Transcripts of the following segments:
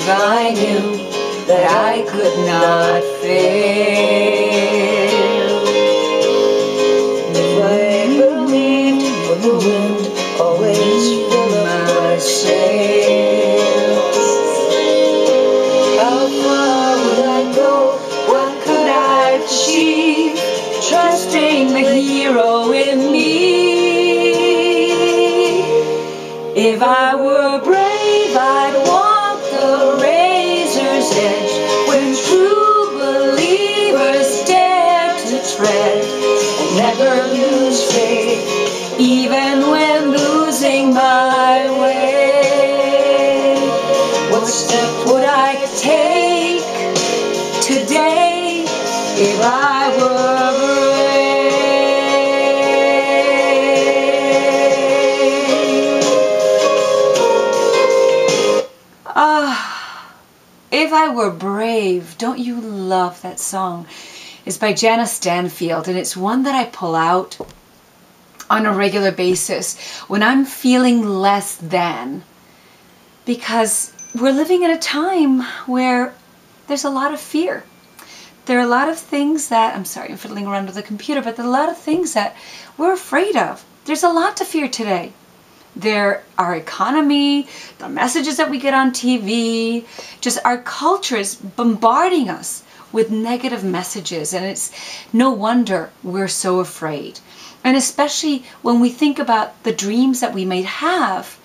I knew that I could not fail. If I believed when the wind always filled my sails, how far would I go? What could I achieve? Trusting the hero in me. If I were brave, I'd walk the razor's edge, where true believers dare to tread, and never lose faith, even when losing my way. What step would I take today if I were brave? If I Were Brave, don't you love that song? It's by Janice Stanfield, and it's one that I pull out on a regular basis when I'm feeling less than, because we're living in a time where there's a lot of fear. There are a lot of things that, I'm sorry, I'm fiddling around with the computer, but there are a lot of things that we're afraid of. There's a lot to fear today. There, our economy, the messages that we get on TV, just our culture is bombarding us with negative messages, and it's no wonder we're so afraid. And especially when we think about the dreams that we might have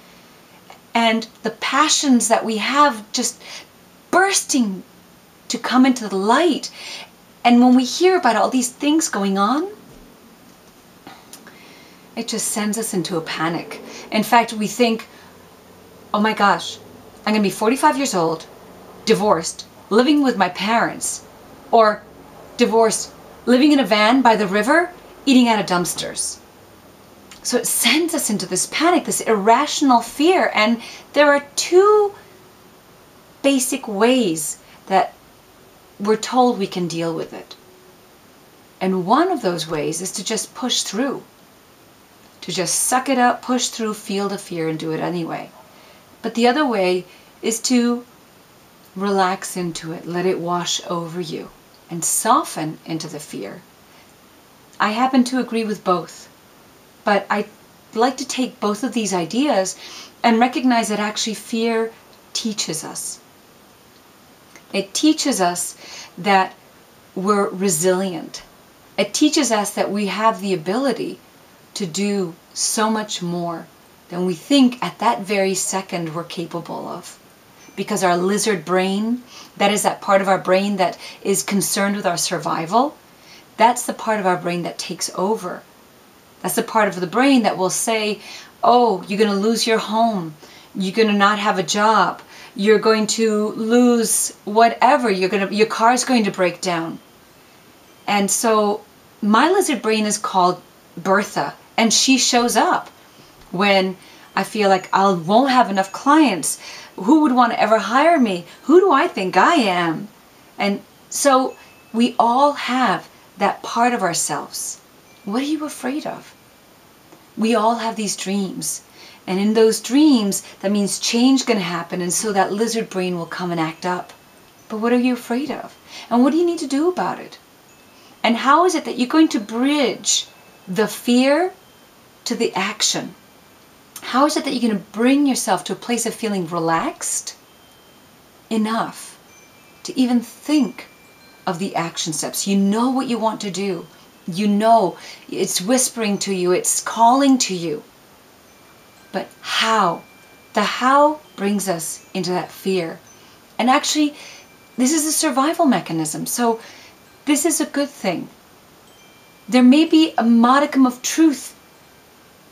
and the passions that we have just bursting to come into the light. And when we hear about all these things going on, it just sends us into a panic. In fact, we think, oh my gosh, I'm going to be 45 years old, divorced, living with my parents, or divorced, living in a van by the river, eating out of dumpsters. So it sends us into this panic, this irrational fear. And there are two basic ways that we're told we can deal with it. And one of those ways is to just push through. To just suck it up, push through, feel the fear, and do it anyway. But the other way is to relax into it, let it wash over you, and soften into the fear. I happen to agree with both, but I like to take both of these ideas and recognize that actually fear teaches us. It teaches us that we're resilient. It teaches us that we have the ability to do so much more than we think at that very second we're capable of. Because our lizard brain, that is that part of our brain that is concerned with our survival, that's the part of our brain that takes over. That's the part of the brain that will say, oh, you're going to lose your home, you're going to not have a job, you're going to lose whatever, your car's going to break down. And so my lizard brain is called Bertha. And she shows up when I feel like I won't have enough clients. Who would want to ever hire me? Who do I think I am? And so we all have that part of ourselves. What are you afraid of? We all have these dreams. And in those dreams, that means change is going to happen. And so that lizard brain will come and act up. But what are you afraid of? And what do you need to do about it? And how is it that you're going to bridge the fear to the action? How is it that you're going to bring yourself to a place of feeling relaxed enough to even think of the action steps? You know what you want to do. You know it's whispering to you, it's calling to you. But how? The how brings us into that fear. And actually, this is a survival mechanism. So this is a good thing. There may be a modicum of truth,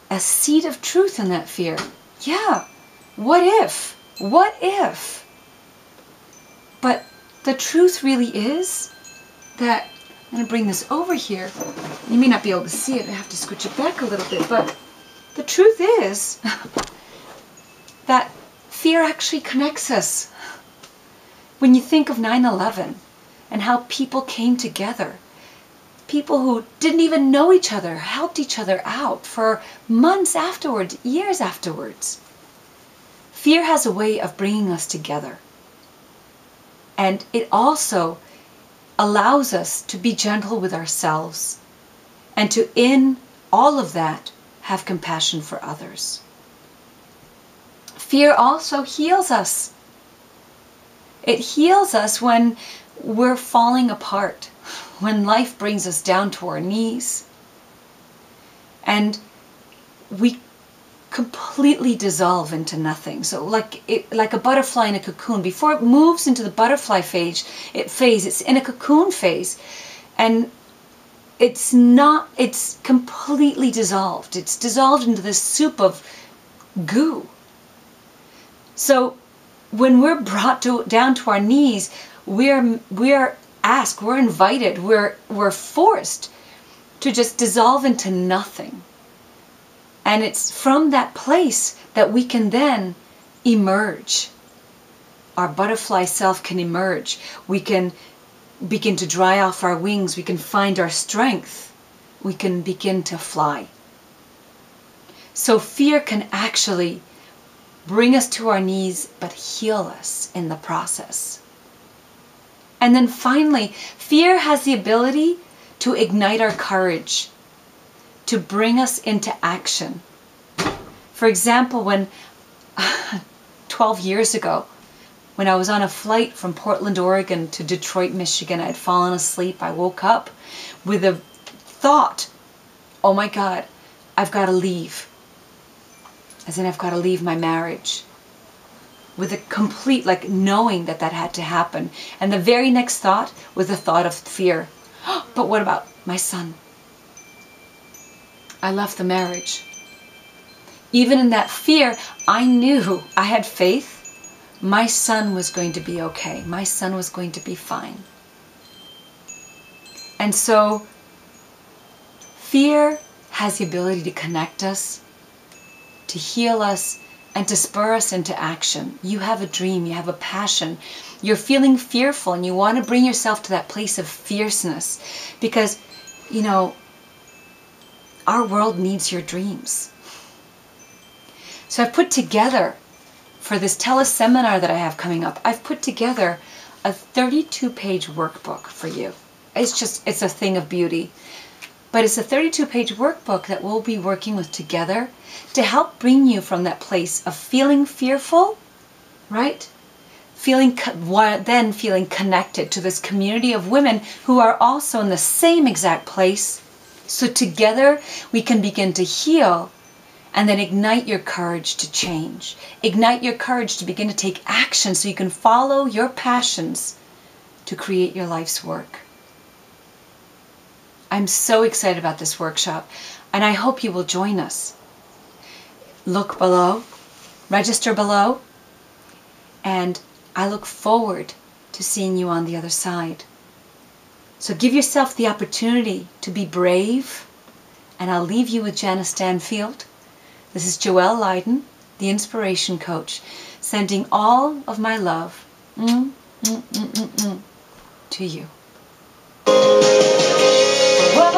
a seed of truth in that fear. Yeah, what if? What if? But the truth really is that, I'm going to bring this over here. You may not be able to see it. I have to scooch it back a little bit. But the truth is that fear actually connects us. When you think of 9/11 and how people came together, people who didn't even know each other helped each other out for months afterwards, years afterwards. Fear has a way of bringing us together. And it also allows us to be gentle with ourselves and to, in all of that, have compassion for others. Fear also heals us. It heals us when we're falling apart, when life brings us down to our knees, and we completely dissolve into nothing. So like a butterfly in a cocoon, before it moves into the butterfly phase, it's in a cocoon phase, and it's completely dissolved. It's dissolved into this soup of goo. So when we're brought down to our knees, we're asked, we're invited, we're forced to just dissolve into nothing. And it's from that place that we can then emerge. Our butterfly self can emerge. We can begin to dry off our wings. We can find our strength. We can begin to fly. So fear can actually bring us to our knees, but heal us in the process. And then finally, fear has the ability to ignite our courage, to bring us into action. For example, when 12 years ago, when I was on a flight from Portland, Oregon to Detroit, Michigan, I had fallen asleep. I woke up with a thought, oh my God, I've got to leave. As in, I've got to leave my marriage. With a complete, knowing that had to happen. And the very next thought was the thought of fear. But what about my son? I left the marriage. Even in that fear, I knew, I had faith. My son was going to be okay. My son was going to be fine. And so, fear has the ability to connect us, to heal us, and to spur us into action. You have a dream, you have a passion, you're feeling fearful, and you want to bring yourself to that place of fierceness because, our world needs your dreams. So I've put together, for this teleseminar that I have coming up, I've put together a 32-page workbook for you. It's a thing of beauty. But it's a 32-page workbook that we'll be working with together to help bring you from that place of feeling fearful, right? Then feeling connected to this community of women who are also in the same exact place. So together we can begin to heal and then ignite your courage to change. Ignite your courage to begin to take action so you can follow your passions to create your life's work. I'm so excited about this workshop, and I hope you will join us. Look below, register below, and I look forward to seeing you on the other side. So give yourself the opportunity to be brave, and I'll leave you with Janice Stanfield. This is Joëlle Lydon, the Inspiration Coach, sending all of my love to you. What